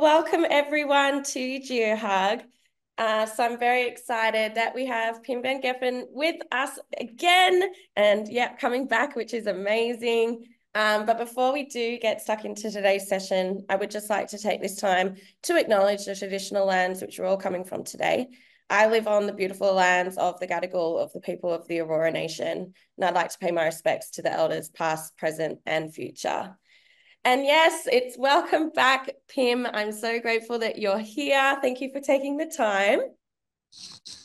Welcome everyone to GeoHug. So I'm very excited that we have Pim van Geffen with us again, and yeah, coming back, which is amazing. But before we do get stuck into today's session, I would just like to take this time to acknowledge the traditional lands which we're all coming from today. I live on the beautiful lands of the Gadigal of the people of the Aurora Nation, and I'd like to pay my respects to the elders past, present, and future. And yes, it's welcome back, Pim. I'm so grateful that you're here. Thank you for taking the time.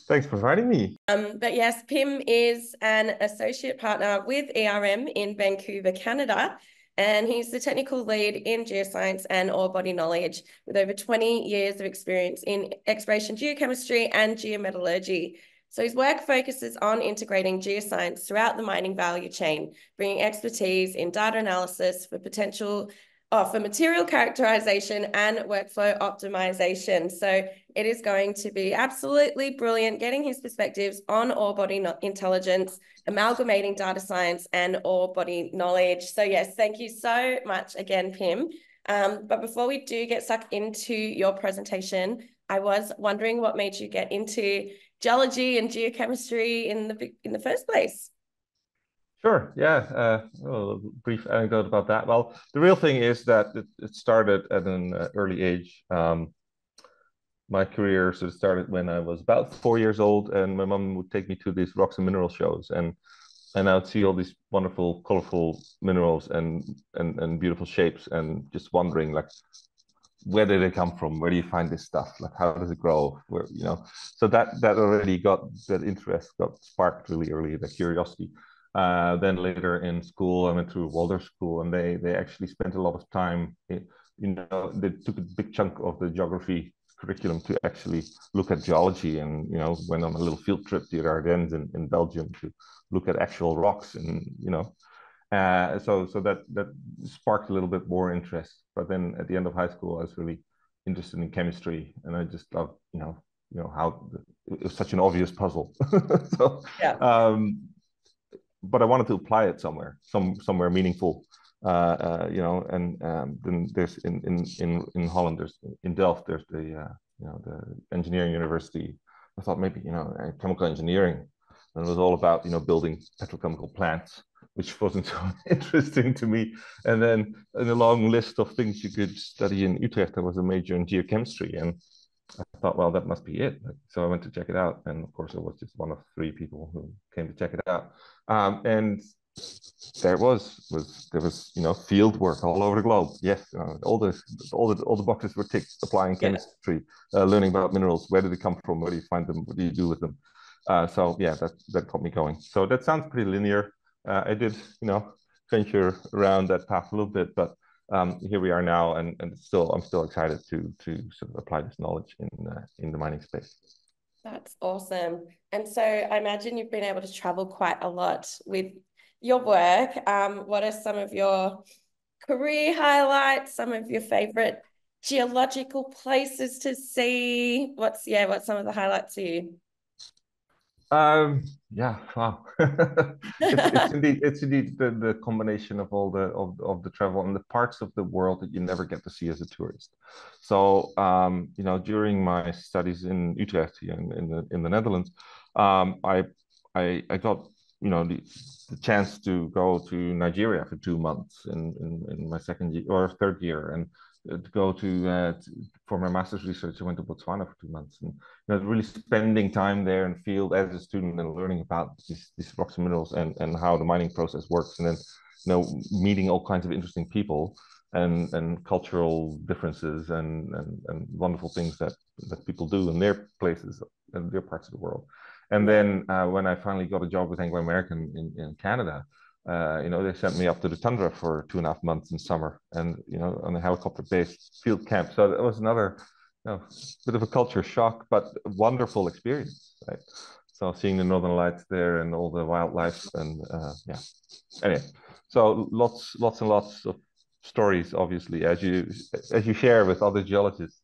Thanks for inviting me. But yes, Pim is an associate partner with ERM in Vancouver, Canada, and he's the technical lead in geoscience and ore body knowledge with over 20 years of experience in exploration geochemistry and geometallurgy. So his work focuses on integrating geoscience throughout the mining value chain, bringing expertise in data analysis for material characterization and workflow optimization. So it is going to be absolutely brilliant getting his perspectives on ore body intelligence, amalgamating data science, and ore body knowledge. So yes, thank you so much again, Pim. But before we do get stuck into your presentation, I was wondering what made you get into geology and geochemistry in the first place. Sure, yeah. A brief anecdote about that. Well, the real thing is that it started at an early age. My career sort of started when I was about 4 years old, and my mom would take me to these rocks and mineral shows, and I would see all these wonderful, colorful minerals and beautiful shapes, and just wondering like, where did they come from? Where do you find this stuff? Like, how does it grow? Where, so that already got that interest got sparked really early, the curiosity. Then later in school, I went to Waldorf school, and they actually spent a lot of time. They took a big chunk of the geography curriculum to actually look at geology, and went on a little field trip to the Ardennes in Belgium to look at actual rocks, and so that sparked a little bit more interest. But then at the end of high school, I was really interested in chemistry, and I just loved, how it was such an obvious puzzle. So, Yeah. But I wanted to apply it somewhere meaningful. And then there's in Holland, there's in Delft, there's the engineering university. I thought maybe chemical engineering, and it was all about building petrochemical plants, which wasn't so interesting to me. And then in a long list of things you could study in Utrecht, there was a major in geochemistry, and I thought, well, that must be it. So I went to check it out, and of course, I was just one of 3 people who came to check it out. And there was field work all over the globe. Yes, all the boxes were ticked. Applying chemistry, learning about minerals. Where do they come from? Where do you find them? What do you do with them? So yeah, that got me going. So that sounds pretty linear. I did venture around that path a little bit, but here we are now, and I'm still excited to sort of apply this knowledge in the mining space. That's awesome. And so I imagine you've been able to travel quite a lot with your work. What are some of your career highlights, some of your favorite geological places to see? What's some of the highlights for you? Yeah, wow. It's indeed the combination of all the travel and the parts of the world that you never get to see as a tourist. So during my studies in Utrecht here in the Netherlands, I got the chance to go to Nigeria for 2 months in my second year or third year, and to go for my master's research, I went to Botswana for 2 months, and really spending time there in the field as a student and learning about these rocks and minerals and how the mining process works, and then meeting all kinds of interesting people and cultural differences and wonderful things that people do in their places and their parts of the world. And then when I finally got a job with Anglo American in Canada, they sent me up to the tundra for 2.5 months in summer, and on a helicopter-based field camp. So that was another bit of a culture shock, but a wonderful experience, right? So seeing the Northern Lights there and all the wildlife, and yeah. Anyway, so lots and lots of stories, obviously, as you share with other geologists.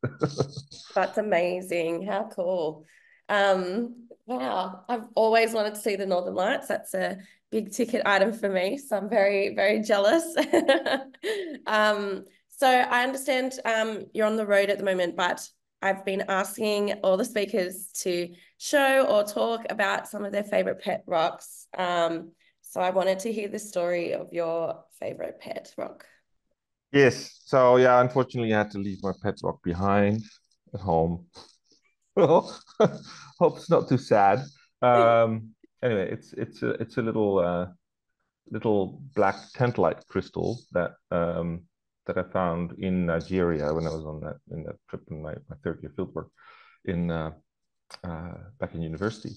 That's amazing. How cool. Wow. I've always wanted to see the Northern Lights. That's a big ticket item for me. So I'm very, very jealous. So I understand you're on the road at the moment, but I've been asking all the speakers to show or talk about some of their favorite pet rocks. So I wanted to hear the story of your favorite pet rock. Yes. So yeah, unfortunately, I had to leave my pet rock behind at home. Well, hope it's not too sad. Anyway, it's a little black tantalite crystal that I found in Nigeria when I was on that trip in my third year fieldwork in back in university,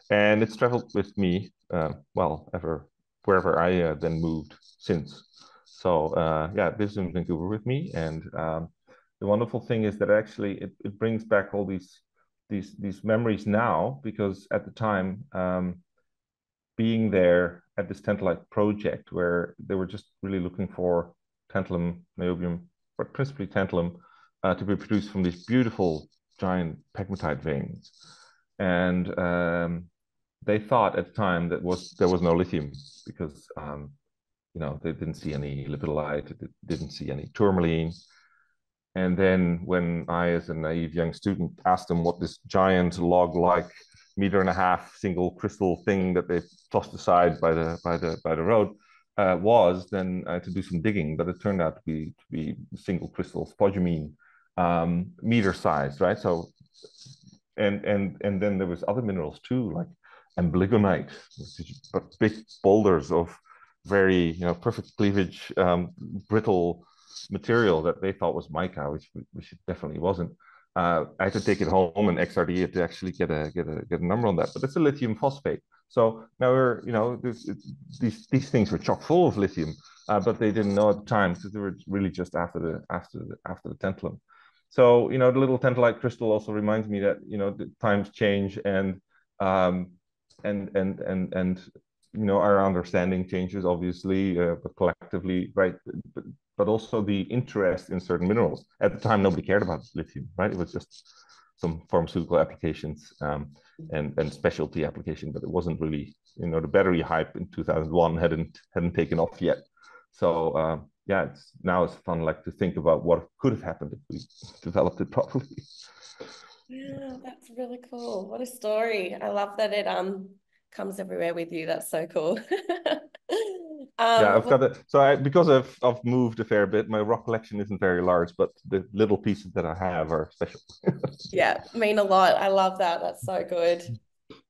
and it's traveled with me well ever wherever I then moved since. So yeah, it lives in Vancouver with me, and the wonderful thing is that actually it brings back all these memories now, because at the time being there at this tantalite project where they were just really looking for tantalum, niobium, but principally tantalum, to be produced from these beautiful giant pegmatite veins. And they thought at the time that there was no lithium, because they didn't see any lepidolite, they didn't see any tourmaline. And then when I, as a naive young student, asked them what this giant log-like meter-and-a-half single crystal thing that they tossed aside by the road was, then I had to do some digging. But it turned out to be single crystal spodumene, meter size, right? So and then there was other minerals too, like amblygonite, big boulders of very perfect cleavage, brittle material that they thought was mica, which it definitely wasn't. I had to take it home and XRD it to actually get a number on that. But it's a lithium phosphate. So now these things were chock full of lithium, but they didn't know at the time, because they were really just after the tantalum. So the little tantalite crystal also reminds me that the times change, and um, and our understanding changes, obviously, but collectively, right? But also the interest in certain minerals. At the time, nobody cared about lithium, right? It was just some pharmaceutical applications and specialty application, but it wasn't really, the battery hype in 2001 hadn't taken off yet. So yeah, it's fun, like, to think about what could have happened if we developed it properly. Yeah, that's really cool. What a story. I love that it comes everywhere with you. That's so cool. Yeah, I've Well, got it. So because I've moved a fair bit, my rock collection isn't very large, but the little pieces that I have are special. yeah, mean a lot. I love that. That's so good.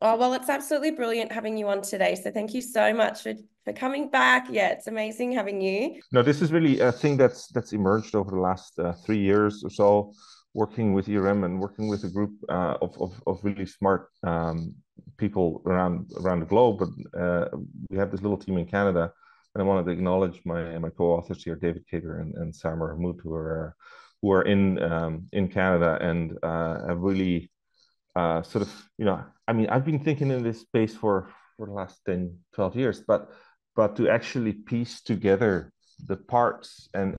Oh, well, it's absolutely brilliant having you on today. So thank you so much for coming back. Yeah, it's amazing having you. No, this is really a thing that's emerged over the last 3 years or so, working with ERM and working with a group of really smart people around the globe. But we have this little team in Canada, and I wanted to acknowledge my co-authors here, David Cater and Samar Hammoud, who are in Canada, and have really sort of, I mean, I've been thinking in this space for the last 10, 12 years, but to actually piece together the parts and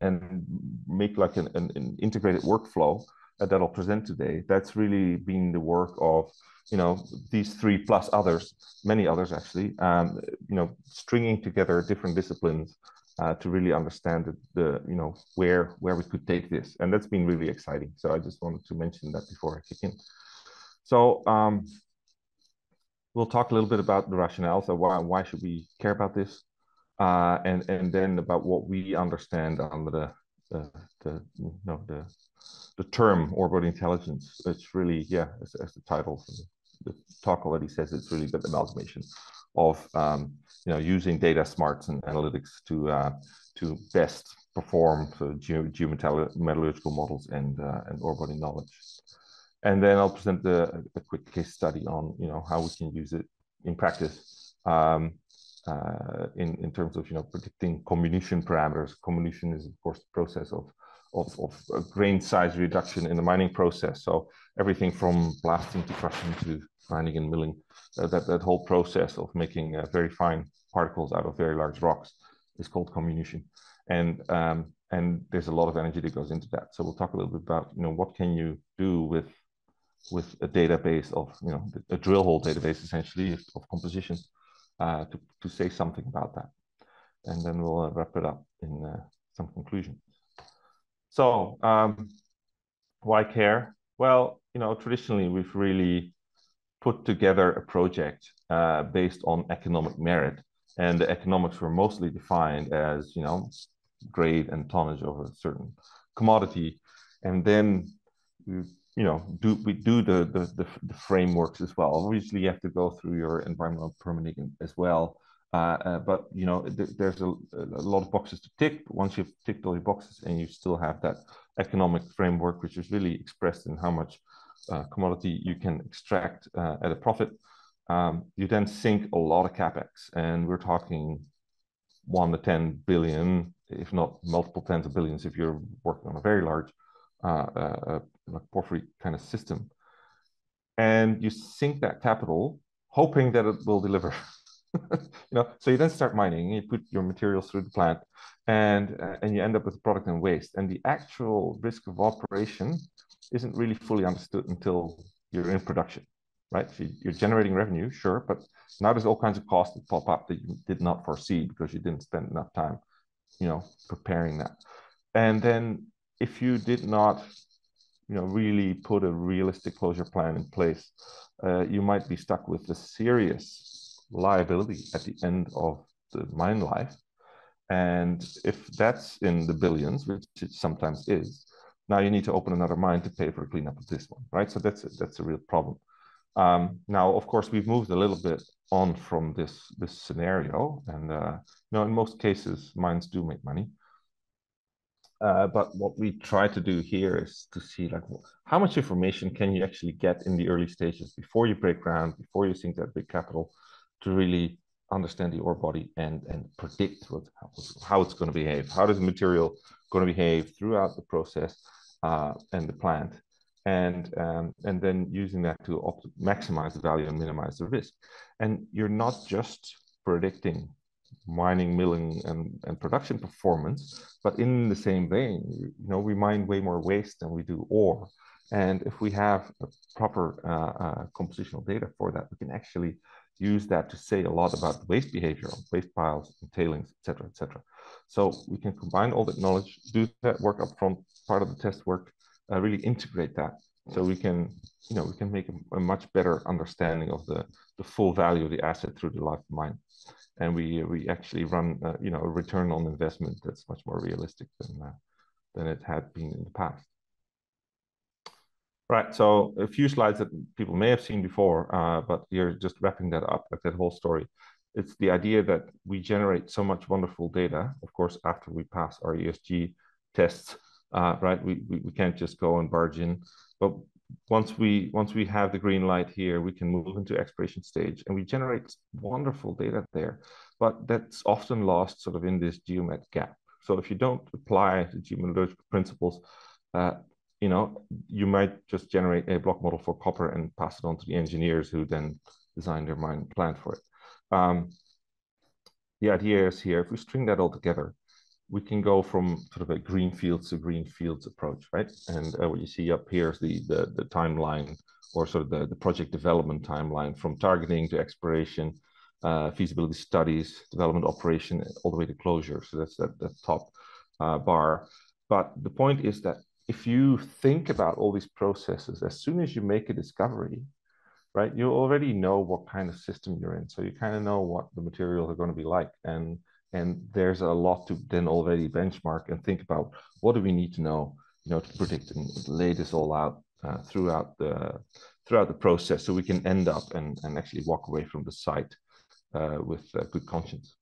make like an integrated workflow that I'll present today, that's really been the work of, these three plus others, many others actually, stringing together different disciplines to really understand where we could take this. And that's been really exciting. So I just wanted to mention that before I kick in. So we'll talk a little bit about the rationale. So why should we care about this, and then about what we understand under the term Orebody intelligence. It's really, yeah, as the title, the talk already says, it's really the amalgamation of using data smarts and analytics to best perform geometallurgical models and Orebody knowledge. And then I'll present a quick case study on how we can use it in practice, in terms of predicting comminution parameters. Comminution is of course the process of grain size reduction in the mining process. So everything from blasting to crushing to grinding and milling, that whole process of making very fine particles out of very large rocks is called comminution. And there's a lot of energy that goes into that. So we'll talk a little bit about what can you do with a database of a drill hole database essentially of composition, to say something about that, and then we'll wrap it up in some conclusions. So why care? Well, traditionally we've really put together a project based on economic merit, and the economics were mostly defined as grade and tonnage of a certain commodity, and then we do the frameworks as well. Obviously, you have to go through your environmental permitting as well. But there's a lot of boxes to tick. Once you've ticked all your boxes, and you still have that economic framework, which is really expressed in how much commodity you can extract at a profit, you then sink a lot of capex, and we're talking 1 to 10 billion, if not multiple tens of billions, if you're working on a very large like porphyry kind of system. And you sink that capital, hoping that it will deliver. So you then start mining, you put your materials through the plant, and you end up with product and waste. And the actual risk of operation isn't really fully understood until you're in production, right? So you're generating revenue, sure, but now there's all kinds of costs that pop up that you did not foresee because you didn't spend enough time, preparing that. And then if you did not, really put a realistic closure plan in place, you might be stuck with a serious liability at the end of the mine life. And if that's in the billions, which it sometimes is, now you need to open another mine to pay for the cleanup of this one, right? So that's a real problem. Now, of course, we've moved a little bit on from this scenario, and in most cases, mines do make money. But what we try to do here is to see how much information can you actually get in the early stages before you break ground, before you sink that big capital, to really understand the ore body and predict how it's going to behave. How does the material going to behave throughout the process and the plant, and then using that to maximize the value and minimize the risk. And you're not just predicting mining, milling, and production performance, but in the same vein, we mine way more waste than we do ore. And if we have a proper compositional data for that, we can actually use that to say a lot about the waste behavior on waste piles and tailings, et cetera, et cetera. So we can combine all that knowledge, do that work up front, part of the test work, really integrate that. So we can make a much better understanding of the full value of the asset through the life of mine. And we actually run a return on investment that's much more realistic than it had been in the past. Right, so a few slides that people may have seen before, but you're just wrapping that up, like that whole story. It's the idea that we generate so much wonderful data, of course, after we pass our ESG tests, right? We can't just go and barge in, but once we have the green light here, we can move into exploration stage, and we generate wonderful data there, but that's often lost sort of in this geomet gap. So if you don't apply the geometallurgical principles, you might just generate a block model for copper and pass it on to the engineers who then design their mine plan for it. The idea is here, if we string that all together, we can go from sort of a green fields to green fields approach, right? And what you see up here is the timeline, or sort of the project development timeline, from targeting to exploration, feasibility studies, development operation, all the way to closure. So that's that top bar. But the point is that if you think about all these processes, as soon as you make a discovery, right, you already know what kind of system you're in. So you kind of know what the materials are going to be like. And there's a lot to then already benchmark and think about, what do we need to know, to predict and lay this all out throughout the process, so we can end up and actually walk away from the site with good conscience.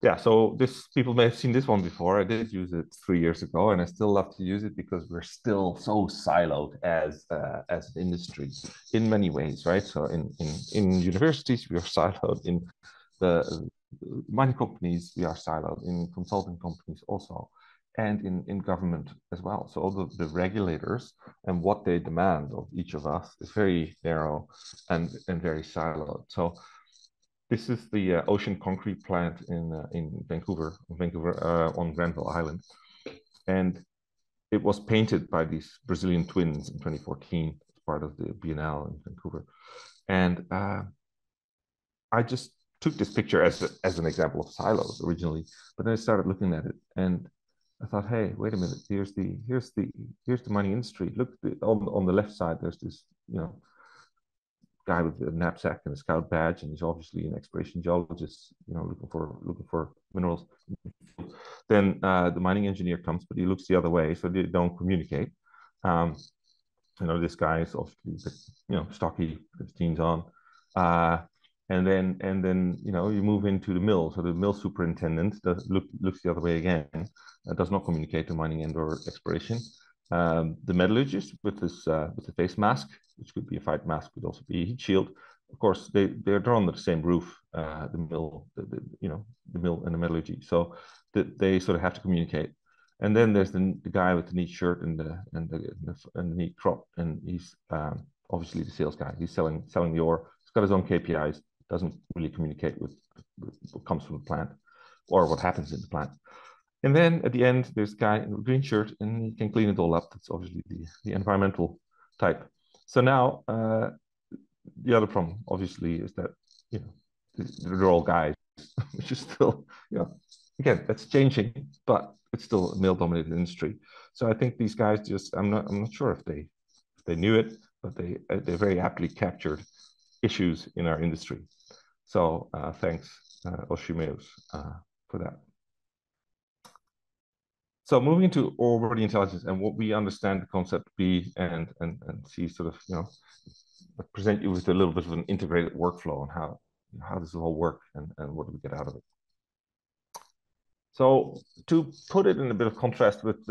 Yeah, so people may have seen this one before. I did use it 3 years ago, and I still love to use it because we're still so siloed as an industry in many ways, right? So in universities, we are siloed. In the mining companies, we are siloed. In consulting companies also, and in government as well. So all the regulators and what they demand of each of us is very narrow and very siloed. So this is the ocean concrete plant in Vancouver on Granville Island, and it was painted by these Brazilian twins in 2014 as part of the Biennale in Vancouver. And I just took this picture as an example of silos originally, but then I started looking at it, and I thought, hey, wait a minute. Here's the mining industry. Look, on the left side, there's this, guy with a knapsack and a scout badge, and he's obviously an exploration geologist, looking for minerals. Then the mining engineer comes, but he looks the other way, so they don't communicate. This guy is obviously, stocky, with jeans on. And then you move into the mill. So the mill superintendent looks the other way again, does not communicate to mining and/or exploration. The metallurgist with the face mask, which could be a fight mask, could also be a heat shield. Of course, they're under the same roof, the mill, the mill and the metallurgy. So they sort of have to communicate. And then there's the guy with the neat shirt and the neat crop, and he's obviously the sales guy. He's selling the ore. He's got his own KPIs. Doesn't really communicate with what comes from the plant or what happens in the plant. And then at the end, there's a guy in a green shirt, and he can clean it all up. That's obviously the environmental type. So now the other problem, obviously, is that they're all guys, which is still again, that's changing, but it's still a male-dominated industry. So I think these guys I'm not sure if they knew it, but they very aptly captured issues in our industry. So thanks, Oshimeus, for that. So moving into Orebody intelligence and what we understand the concept to be, and see sort of present you with a little bit of an integrated workflow on how this will all work and what do we get out of it. So to put it in a bit of contrast with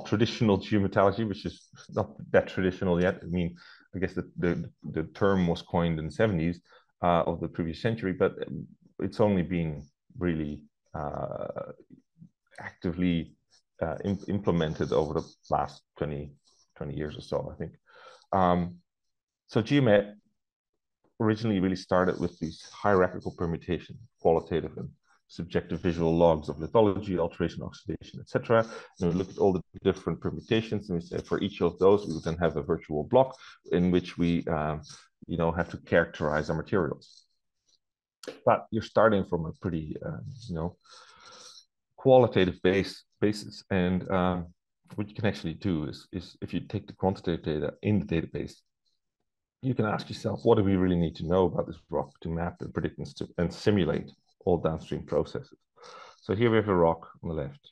traditional geometallurgy, which is not that traditional yet. I mean, I guess the term was coined in the 70s of the previous century, but it's only been really actively implemented over the last 20 years or so, I think. So GeoMet originally really started with these hierarchical permutation, qualitative and subjective visual logs of lithology, alteration, oxidation, etc. And we look at all the different permutations, and we say for each of those, we would then have a virtual block in which we, have to characterize our materials. But you're starting from a pretty, qualitative basis, and what you can actually do is if you take the quantitative data in the database, you can ask yourself, what do we really need to know about this rock to map and predict and simulate all downstream processes? So here we have a rock on the left.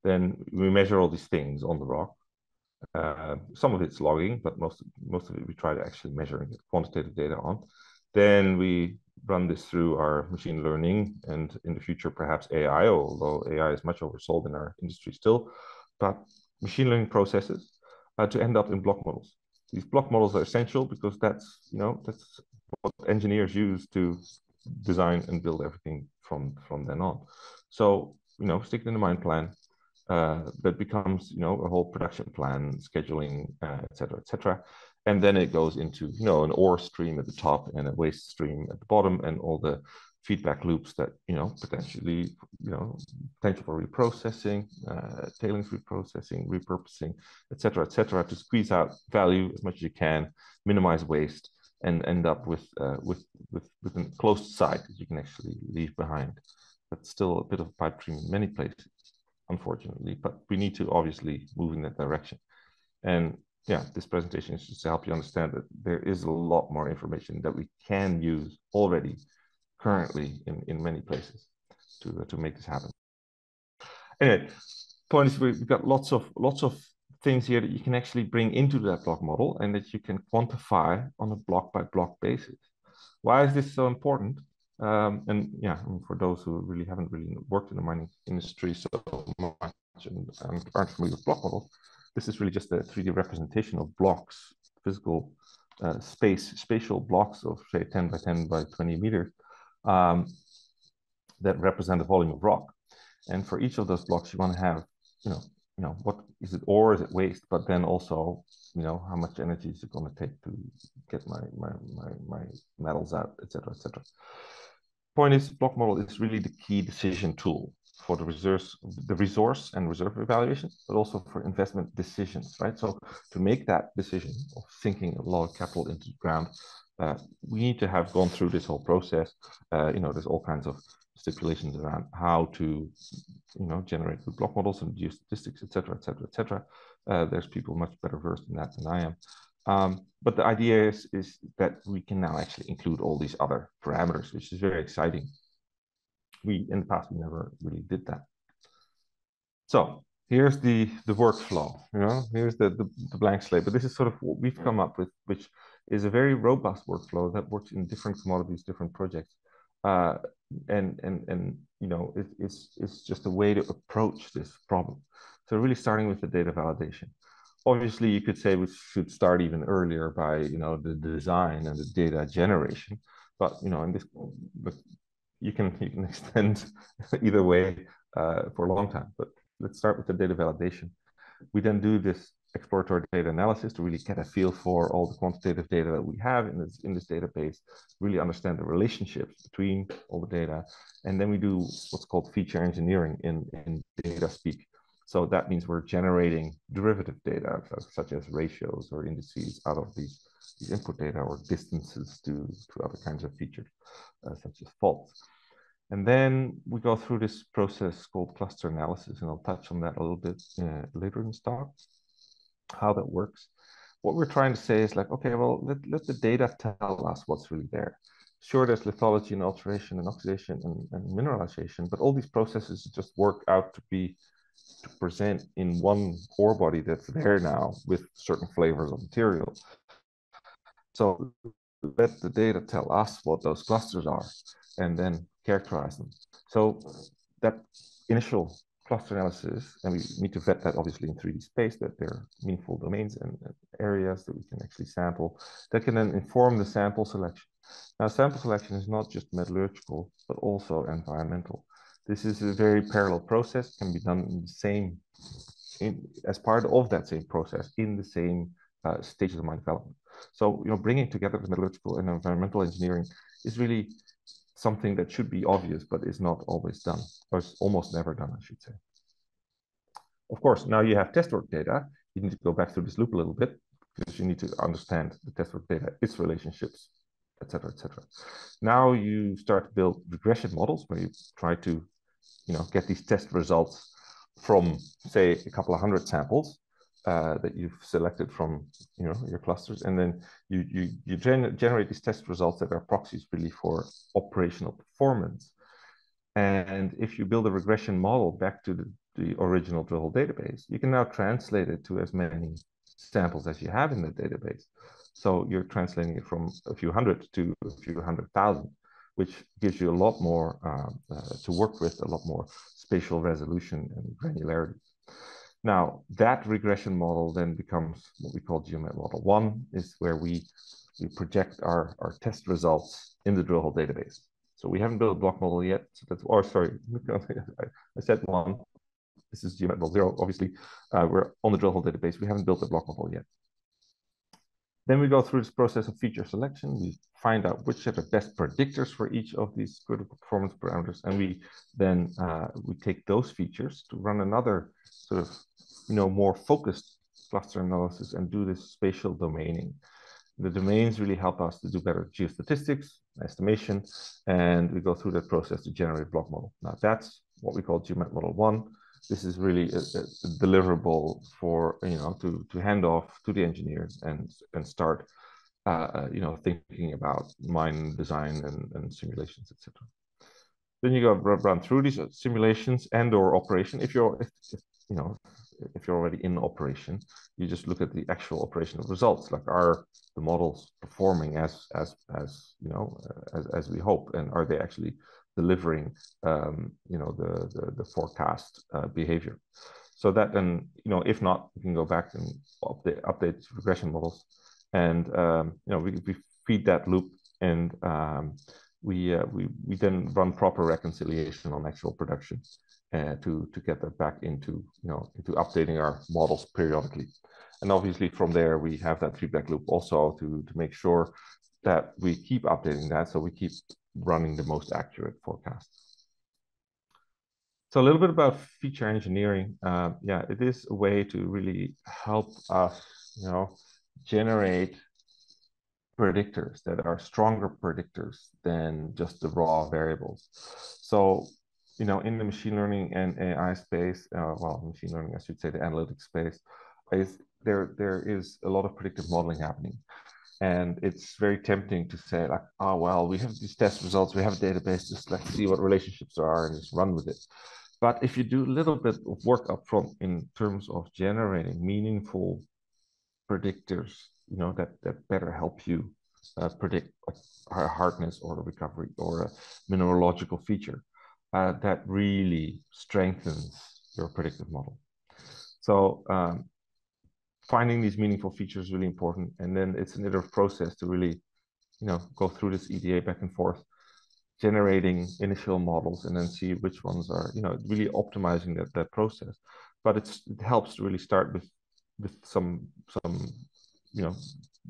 Then we measure all these things on the rock. Some of it's logging, but most of it we try to actually measure and get quantitative data on. Then we run this through our machine learning, and in the future perhaps AI, although AI is much oversold in our industry still, but machine learning processes to end up in block models. These block models are essential because that's what engineers use to design and build everything from then on. So stick it in the mine plan, that becomes a whole production plan, scheduling, etc. And then it goes into an ore stream at the top and a waste stream at the bottom, and all the feedback loops that potentially potential for reprocessing, tailings reprocessing, repurposing, etc., to squeeze out value as much as you can, minimize waste, and end up with a closed site that you can actually leave behind. But still a bit of a pipe dream in many places, unfortunately. But we need to obviously move in that direction. And yeah, this presentation is just to help you understand that there is a lot more information that we can use already currently in many places to make this happen. Anyway, point is we've got lots of things here that you can actually bring into that block model and that you can quantify on a block by block basis. Why is this so important? And yeah, for those who really haven't worked in the mining industry so much and aren't familiar with block models, this is really just a 3D representation of blocks, physical spatial blocks of say 10 by 10 by 20 meters that represent the volume of rock. And for each of those blocks, you want to have, what is it, ore, is it waste? But then also, how much energy is it going to take to get my metals out, etc. Point is, block model is really the key decision tool for the resource and reserve evaluation, but also for investment decisions, right? So to make that decision of sinking a lot of capital into the ground, we need to have gone through this whole process. There's all kinds of stipulations around how to generate good block models and geostatistics, et cetera, et cetera, et cetera. There's people much better versed in that than I am. But the idea is that we can now actually include all these other parameters, which is very exciting. In the past, we never really did that. So here's the workflow, here's the blank slate. But this is sort of what we've come up with, which is a very robust workflow that works in different commodities, different projects. It's just a way to approach this problem. So really starting with the data validation. Obviously, you could say we should start even earlier by the design and the data generation, but you can extend either way for a long time. But let's start with the data validation. We then do this exploratory data analysis to really get a feel for all the quantitative data that we have in this database, really understand the relationships between all the data. And then we do what's called feature engineering in data speak. So that means we're generating derivative data, such as ratios or indices out of these input data, or distances to other kinds of features, such as faults. And then we go through this process called cluster analysis, and I'll touch on that a little bit later in this talk, how that works. What we're trying to say is like, okay, well, let the data tell us what's really there. Sure, there's lithology and alteration and oxidation and mineralization, but all these processes just work out to present in one ore body that's there now with certain flavors of material. So let the data tell us what those clusters are and then characterize them. So that initial cluster analysis, and we need to vet that obviously in 3D space, that there are meaningful domains and areas that we can actually sample, that can then inform the sample selection. Now, sample selection is not just metallurgical, but also environmental. This is a very parallel process, can be done in the same, as part of that same process, in the same stages of mine development. So, bringing together the metallurgical and environmental engineering is really something that should be obvious, but is not always done, or is almost never done, I should say. Of course, now you have testwork data. You need to go back through this loop a little bit, because you need to understand the testwork data, its relationships, et cetera, et cetera. Now you start to build regression models where you try to, get these test results from, say, a couple of hundred samples that you've selected from, your clusters, and then you generate these test results that are proxies really for operational performance. And if you build a regression model back to the original drill hole database, you can now translate it to as many samples as you have in the database. So you're translating it from a few hundred to a few 100,000, which gives you a lot more to work with, a lot more spatial resolution and granularity. Now, that regression model then becomes what we call GeoMet Model 1, is where we project our test results in the drill hole database. So we haven't built a block model yet. So that's, or sorry, I said 1. This is GeoMet Model 0. Obviously, we're on the drill hole database. We haven't built a block model yet. Then we go through this process of feature selection. We find out which are the best predictors for each of these critical performance parameters. And we then we take those features to run another sort of, more focused cluster analysis and do this spatial domaining. The domains really help us to do better geostatistics, estimation, and we go through that process to generate a block model. Now that's what we call GeoMet Model 1. This is really a deliverable for, to hand off to the engineers and start, thinking about mine design and simulations, etc. Then you go run through these simulations and/or operation. If you're already in operation, you just look at the actual operational results. Like, are the models performing as we hope, and are they actually delivering, the forecast behavior? So that then, if not, we can go back and update regression models, and we feed that loop, and we then run proper reconciliation on actual production to get that back into updating our models periodically. And obviously from there we have that feedback loop also to make sure that we keep updating that, so we keep running the most accurate forecasts. So a little bit about feature engineering. It is a way to really help us, generate predictors that are stronger predictors than just the raw variables. So in the machine learning and AI space, well, machine learning, I should say, the analytics space, is there is a lot of predictive modeling happening. And it's very tempting to say, like, oh, well, we have these test results, we have a database, just let's see what relationships are and just run with it. But if you do a little bit of work upfront in terms of generating meaningful predictors, that better help you predict a hardness or a recovery or a mineralogical feature, that really strengthens your predictive model. So finding these meaningful features is really important. And then it's an iterative process to really, go through this EDA back and forth, generating initial models and then see which ones are, really optimizing that process. But it helps to really start with some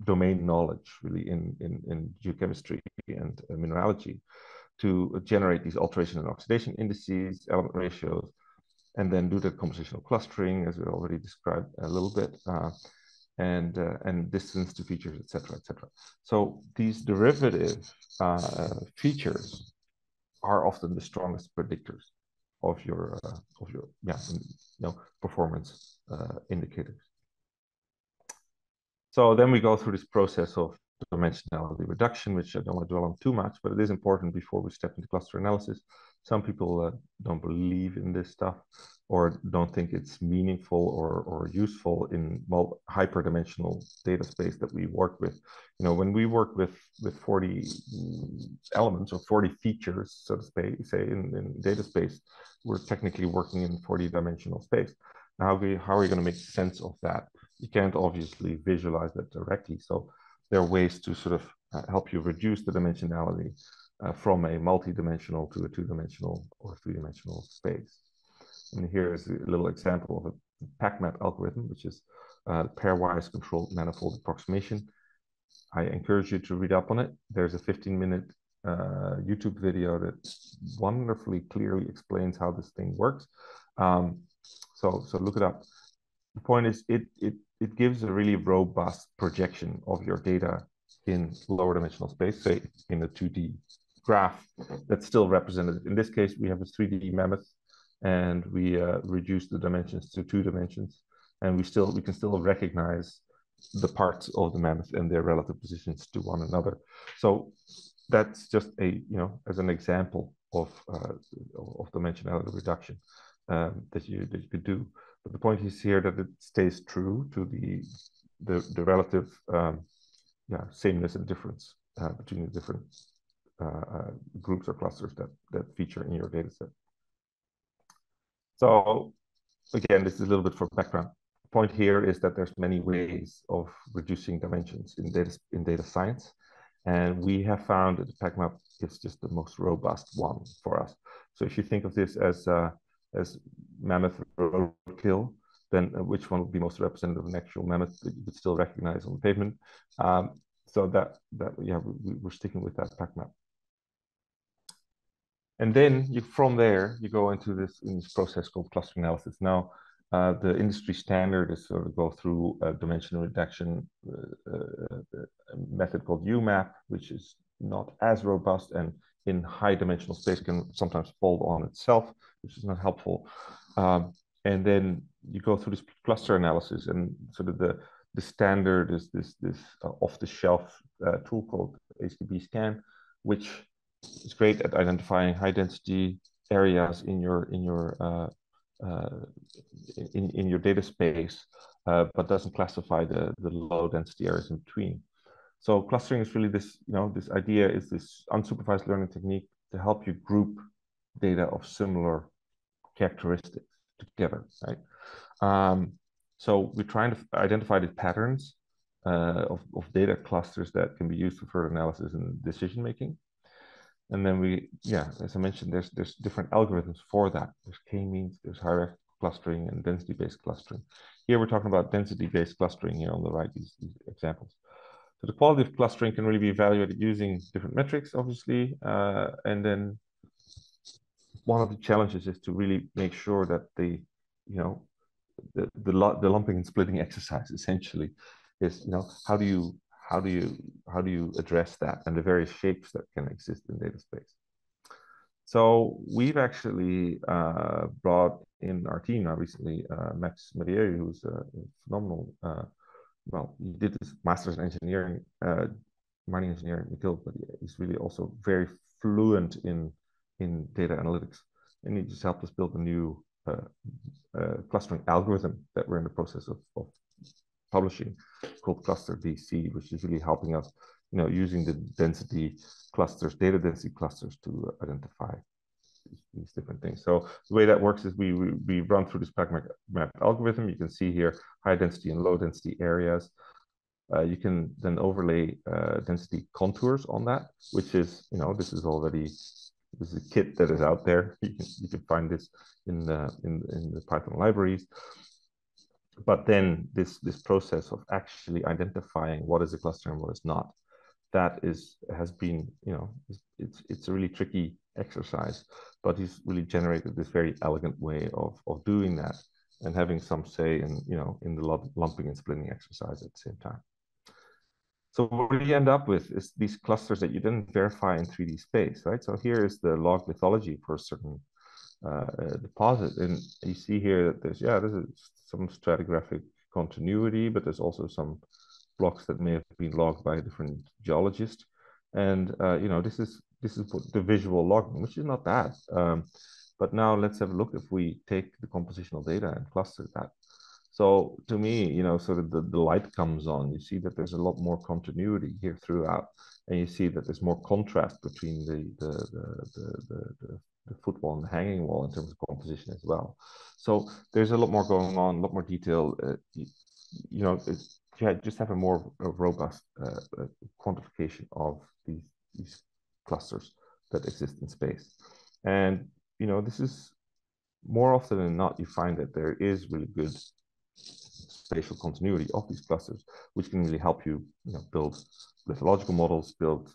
domain knowledge really in geochemistry and mineralogy to generate these alteration and oxidation indices, element ratios, and then do the compositional clustering, as we already described a little bit, and distance to features, etc., etc. So these derivative features are often the strongest predictors of your performance indicators. So then we go through this process of dimensionality reduction, which I don't want to dwell on too much, but it is important before we step into cluster analysis. Some people don't believe in this stuff or don't think it's meaningful or useful in hyperdimensional data space that we work with. When we work with 40 elements or 40 features, so to say, in data space, we're technically working in 40-dimensional space. Now, how are we going to make sense of that? You can't obviously visualize that directly. So there are ways to sort of help you reduce the dimensionality from a multi-dimensional to a two-dimensional or three-dimensional space. And here is a little example of a PackMap algorithm, which is pairwise controlled manifold approximation. I encourage you to read up on it. There's a 15-minute YouTube video that wonderfully clearly explains how this thing works. So look it up. The point is, it gives a really robust projection of your data in lower dimensional space, say in a 2D graph that's still represented. In this case, we have a 3D mammoth, and we reduce the dimensions to 2 dimensions, and we can still recognize the parts of the mammoth and their relative positions to one another. So that's just as an example of dimensionality reduction that you could do. But the point is here that it stays true to the relative sameness and difference between the different groups or clusters that feature in your data set. So again, this is a little bit for background. The point here is that there's many ways of reducing dimensions in data science, and we have found that the PackMap is just the most robust one for us. So if you think of this as mammoth roadkill, then which one would be most representative of an actual mammoth that you could still recognize on the pavement? So we're sticking with that PackMap. And then from there, you go into this process called clustering analysis. Now, the industry standard is sort of go through a dimensional reduction method called UMAP, which is not as robust and in high dimensional space can sometimes fold on itself, which is not helpful. And then you go through this cluster analysis, and sort of the standard is this off-the-shelf tool called HDB scan, which is great at identifying high density areas in your data space, but doesn't classify the low density areas in between. So clustering is really this, this idea is this unsupervised learning technique to help you group data of similar characteristics together, right? So we're trying to identify the patterns of data clusters that can be used for further analysis and decision making. And then as I mentioned, there's different algorithms for that. There's k-means, there's hierarchical clustering, and density-based clustering. Here we're talking about density-based clustering here on the right, these examples. So the quality of clustering can really be evaluated using different metrics, obviously. And then one of the challenges is to really make sure that the lumping and splitting exercise essentially is, how do you address that and the various shapes that can exist in data space. So we've actually brought in our team now recently, Max Medieri, who's a phenomenal, well, he did his master's in engineering, mining engineering, but he's really also very fluent in data analytics. And he just helped us build a new clustering algorithm that we're in the process of publishing, called Cluster DC, which is really helping us, using the density clusters, data density clusters, to identify these different things. So the way that works is we run through this pragmatic map algorithm. You can see here high density and low density areas. You can then overlay density contours on that, which is, this is a kit that is out there. You can find this in the Python libraries. But then this process of actually identifying what is a cluster and what is not, has been, it's a really tricky exercise, but he's really generated this very elegant way of doing that and having some say in, in the lumping and splitting exercise at the same time. So what you end up with is these clusters that you didn't verify in 3D space, right? So here is the log lithology for a certain deposit, and you see here that there's some stratigraphic continuity, but there's also some blocks that may have been logged by a different geologist, and this is the visual logging, which is not bad. But now let's have a look if we take the compositional data and cluster that. So to me, sort of the light comes on. You see that there's a lot more continuity here throughout, and you see that there's more contrast between the footwall and the hanging wall in terms of composition as well. So there's a lot more going on, a lot more detail. Just have a more robust quantification of these clusters that exist in space. And this is more often than not, you find that there is really good spatial continuity of these clusters, which can really help you, build lithological models, build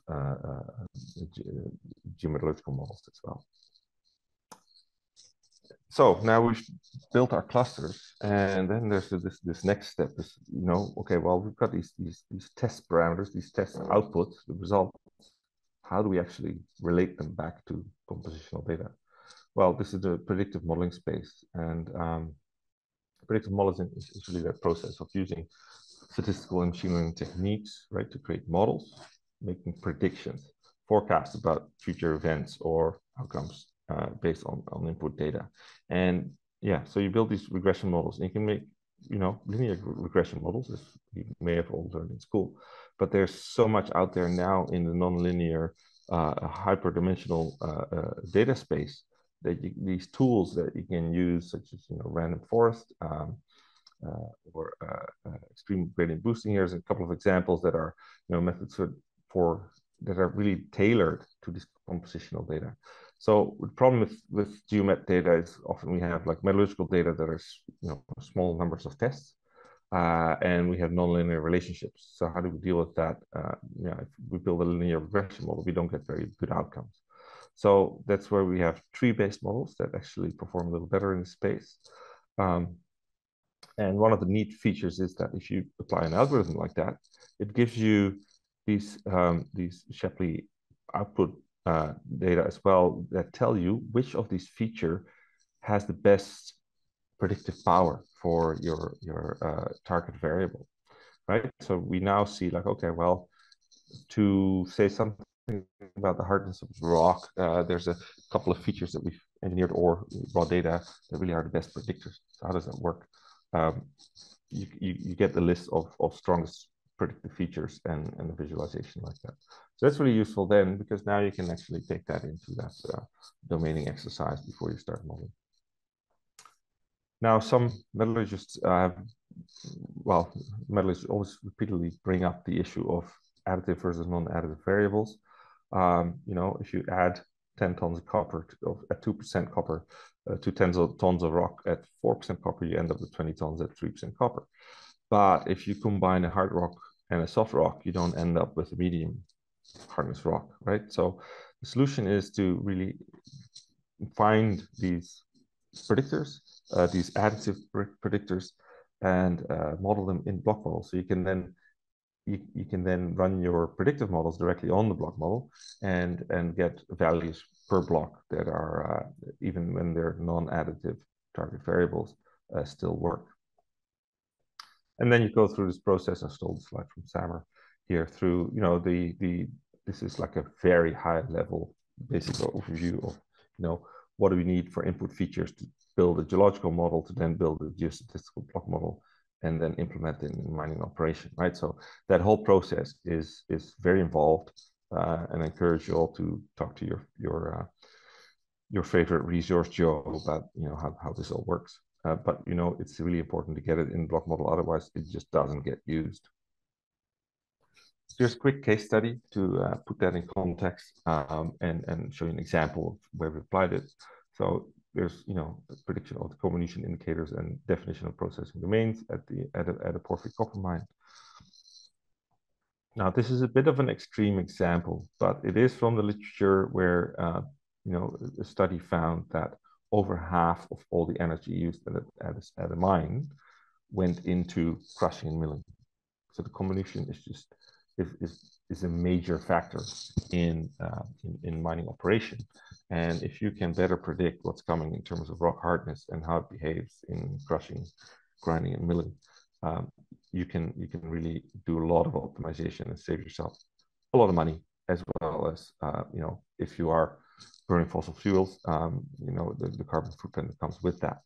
geometallurgical models as well. So now we've built our clusters, and then there's this next step is, okay, well, we've got these test parameters, these test outputs, the results. How do we actually relate them back to compositional data? Well, this is the predictive modeling space, and predictive modeling is really that process of using statistical and machine learning techniques, right, to create models, making predictions, forecasts about future events or outcomes based on input data. And yeah, so you build these regression models, and you can make, linear regression models, as you may have all learned in school. But there's so much out there now in the nonlinear, hyperdimensional data space that these tools that you can use, such as random forest or extreme gradient boosting. Here's a couple of examples that are methods that are really tailored to this compositional data. So the problem with geomet data is often we have like metallurgical data that are small numbers of tests, and we have nonlinear relationships. So how do we deal with that? If we build a linear regression model, we don't get very good outcomes. So that's where we have tree-based models that actually perform a little better in the space. And one of the neat features is that if you apply an algorithm like that, it gives you these Shapley output data as well that tell you which of these feature has the best predictive power for your target variable, right? So we now see like, okay, well, to say something about the hardness of rock, there's a couple of features that we've engineered or raw data that really are the best predictors. So how does that work? You get the list of strongest predictive features and a visualization like that. So that's really useful then, because now you can actually take that into that domaining exercise before you start modeling. Now, some metallurgists metallurgists always repeatedly bring up the issue of additive versus non-additive variables. If you add 10 tons of copper at 2% copper to 10 tons of rock at 4% copper, you end up with 20 tons at 3% copper. But if you combine a hard rock and a soft rock, you don't end up with a medium hardness rock, right? So the solution is to really find these predictors, these additive predictors, and model them in block models. So you can then you can then run your predictive models directly on the block model and get values per block that are, even when they're non-additive target variables, still work. And then you go through this process. I stole the slide from Samer here through, you know, this is like a very high level basic overview of, you know, what do we need for input features to build a geological model, to then build a geostatistical block model, and then implement it in mining operation, right? So that whole process is very involved, and I encourage you all to talk to your favorite resource geo about, you know, how this all works. But, you know, it's really important to get it in block model, otherwise it just doesn't get used. So here's a quick case study to put that in context, and show you an example of where we applied it. So there's, you know, a prediction of the comminution indicators and definition of processing domains at a porphyry copper mine. Now, this is a bit of an extreme example, but it is from the literature where, you know, a study found that over half of all the energy used at a mine went into crushing and milling. So the comminution is a major factor in mining operation. And if you can better predict what's coming in terms of rock hardness and how it behaves in crushing, grinding, and milling, you can really do a lot of optimization and save yourself a lot of money, as well as, you know, if you are burning fossil fuels, you know, the carbon footprint that comes with that.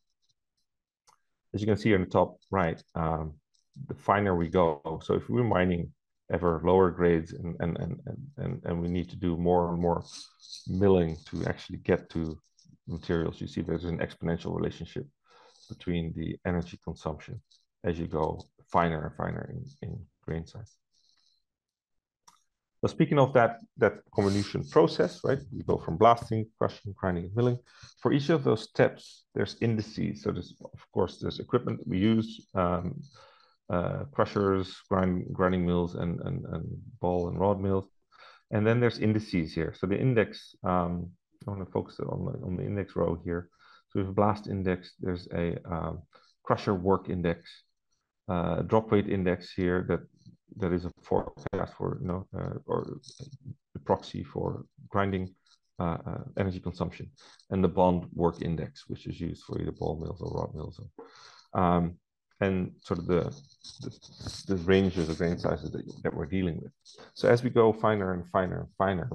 As you can see on the top right, the finer we go. So if we're mining ever lower grades and we need to do more and more milling to actually get to materials, you see there's an exponential relationship between the energy consumption as you go finer and finer in grain size. So speaking of that comminution process, right? We go from blasting, crushing, grinding, and milling. For each of those steps, there's indices. So there's, of course, there's equipment that we use, crushers, grinding mills, and ball and rod mills. And then there's indices here. So the index, I want to focus on the index row here. So we have a blast index. There's a crusher work index, drop weight index here that is a forecast for, you know, or the proxy for grinding energy consumption, and the bond work index, which is used for either ball mills or rod mills. And sort of the ranges of grain sizes that we're dealing with. So as we go finer and finer and finer,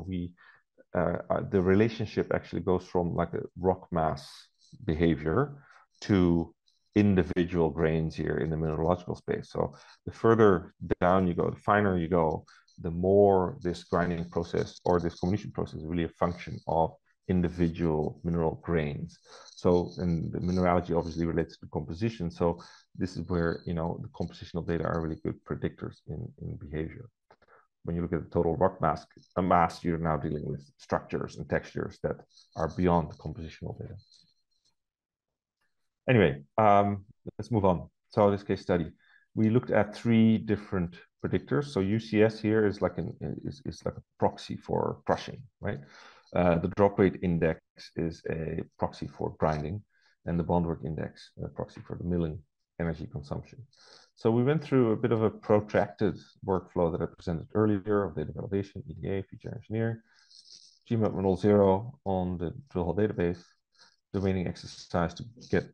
the relationship actually goes from like a rock mass behavior to individual grains here in the mineralogical space. So the further down you go, the finer you go, the more this grinding process or this comminution process is really a function of individual mineral grains. So, and the mineralogy obviously relates to composition. So this is where, you know, the compositional data are really good predictors in behavior. When you look at the total rock mass, you're now dealing with structures and textures that are beyond the compositional data. Anyway, let's move on. So this case study, we looked at 3 different predictors. So UCS here is like a proxy for crushing, right? The drop rate index is a proxy for grinding, and the bond work index, a proxy for the milling energy consumption. So we went through a bit of a protracted workflow that I presented earlier of data validation, EDA, feature engineering, GMAT model 0 on the drill hole database, domaining exercise to get,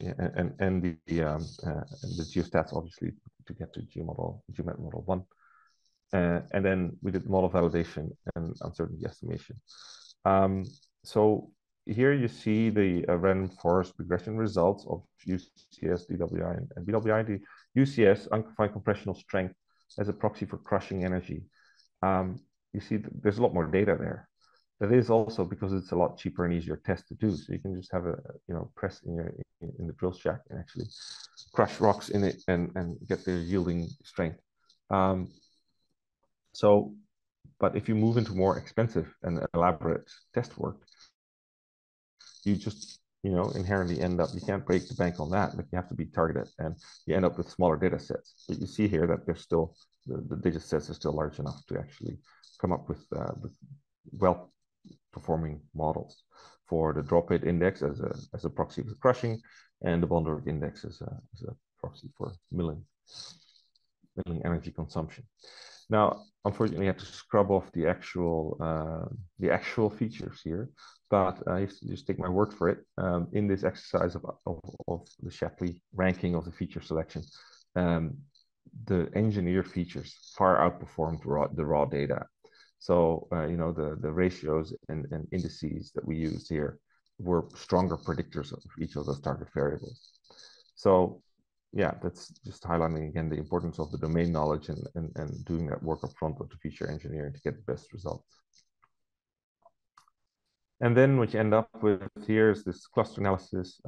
and the geostats obviously to get to GMAT model 1. And then we did model validation and uncertainty estimation. So here you see the random forest regression results of UCS, DWI, and BWI. The UCS, unconfined compressional strength, as a proxy for crushing energy. You see there's a lot more data there. That is also because it's a lot cheaper and easier test to do. So you can just have a, you know, press in the drill shack and actually crush rocks in it and get the yielding strength. But if you move into more expensive and elaborate test work, you just, you know, inherently end up, you can't break the bank on that. Like, you have to be targeted, and you end up with smaller data sets. But you see here that there's still, the data sets are still large enough to actually come up with well-performing models for the drop rate index as a proxy for crushing, and the bond work index as a proxy for milling. milling energy consumption. Now, unfortunately, I had to scrub off the actual features here, but I have to just take my word for it. In this exercise of the Shapley ranking of the feature selection, the engineered features far outperformed the raw data. So you know, the ratios and indices that we used here were stronger predictors of each of those target variables. So yeah, that's just highlighting again the importance of the domain knowledge and doing that work up front with the feature engineering to get the best results. And then what you end up with here is this cluster analysis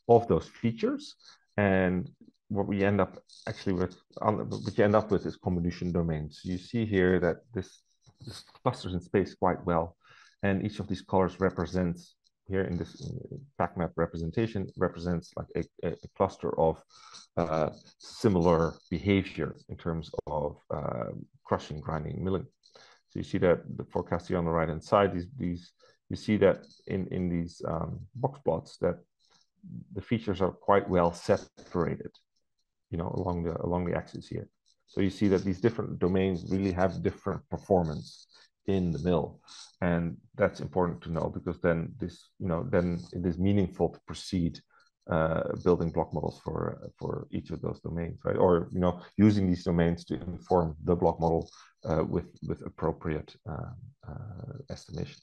of those features. And what we end up actually with, what you end up with is convolution domains. You see here that this clusters in space quite well. And each of these colors represents, here in this fact map representation, represents like a cluster of similar behavior in terms of crushing, grinding, milling. So you see that the forecast here on the right hand side, you see that in these box plots that the features are quite well separated, you know, along the axis here. So you see that these different domains really have different performance in the mill, and that's important to know because then this, you know, then it is meaningful to proceed building block models for each of those domains, right? Or, you know, using these domains to inform the block model with appropriate estimation.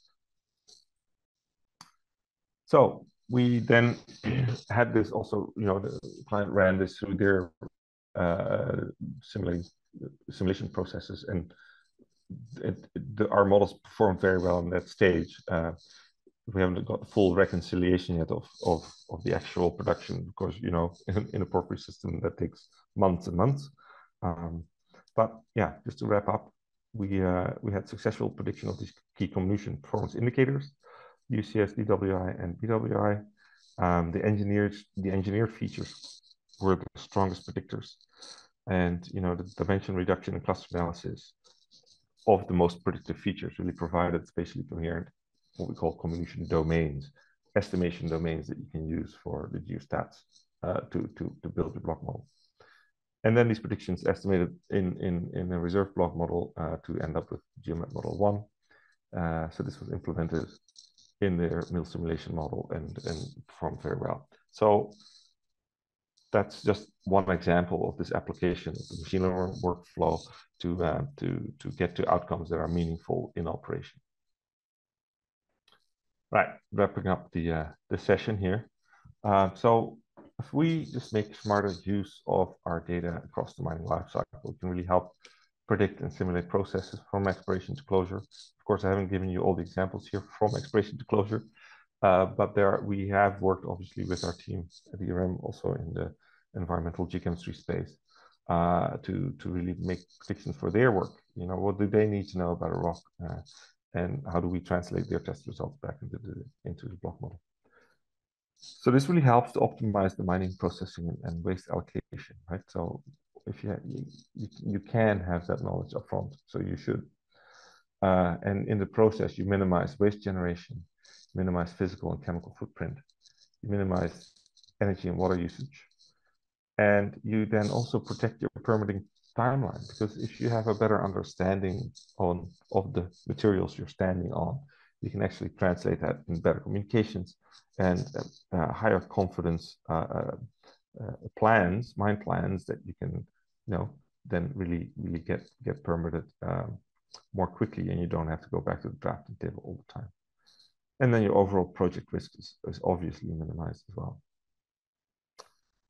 So we then had this also, you know, the client ran this through their simulation processes, and our models performed very well on that stage. We haven't got the full reconciliation yet of the actual production, because, you know, in a proprietary system that takes months and months. But yeah, just to wrap up, we had successful prediction of these key convolution performance indicators, UCS, DWI, and BWI. The engineered features were the strongest predictors, and, you know, the dimension reduction and cluster analysis of the most predictive features really provided spatially coherent, what we call convolution domains, estimation domains that you can use for the geostats to build your block model. And then these predictions estimated in a reserve block model to end up with GeoMet model 1. So this was implemented in their mill simulation model and performed very well. So that's just one example of this application of the machine learning workflow to get to outcomes that are meaningful in operation. Right, wrapping up the session here. So if we just make smarter use of our data across the mining lifecycle, we can really help predict and simulate processes from exploration to closure. Of course, I haven't given you all the examples here from exploration to closure, but we have worked obviously with our team at ERM also in the environmental geochemistry space to really make predictions for their work. You know, what do they need to know about a rock, and how do we translate their test results back into the block model? So this really helps to optimize the mining processing and waste allocation, right? So if you can have that knowledge upfront, so you should. And in the process, you minimize waste generation, minimize physical and chemical footprint, you minimize energy and water usage, and you then also protect your permitting timeline, because if you have a better understanding of the materials you're standing on, you can actually translate that in better communications and higher confidence mine plans that you can, you know, then really get permitted more quickly, and you don't have to go back to the drafting table all the time. And then your overall project risk is obviously minimized as well.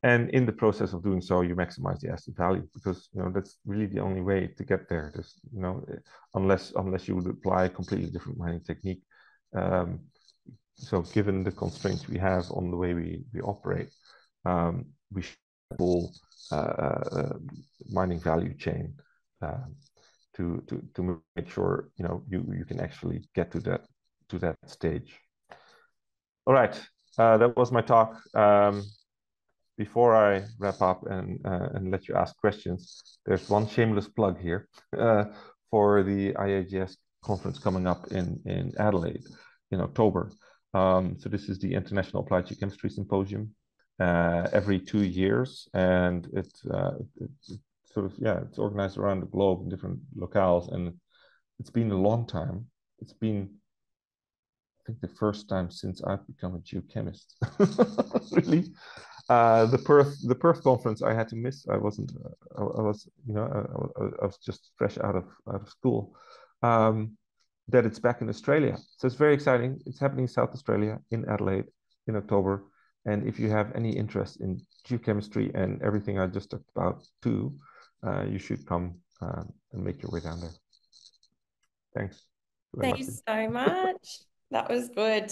And in the process of doing so, you maximize the asset value, because, you know, that's really the only way to get there. There's, you know, unless you would apply a completely different mining technique. So given the constraints we have on the way we operate, we should have a full mining value chain to make sure, you know, you can actually get to that stage. All right, that was my talk. Before I wrap up and let you ask questions, there's one shameless plug here for the IAGS conference coming up in Adelaide in October. So this is the International Applied Geochemistry Symposium every 2 years, and it's sort of, yeah, it's organized around the globe in different locales, and it's been a long time. It's been, I think, the first time since I've become a geochemist. Really, the Perth conference I had to miss. I wasn't. I was, you know, I was just fresh out of school. That it's back in Australia, so it's very exciting. It's happening in South Australia, in Adelaide, in October. And if you have any interest in geochemistry and everything I just talked about too, you should come and make your way down there. Thanks very much. Thanks so much. That was good.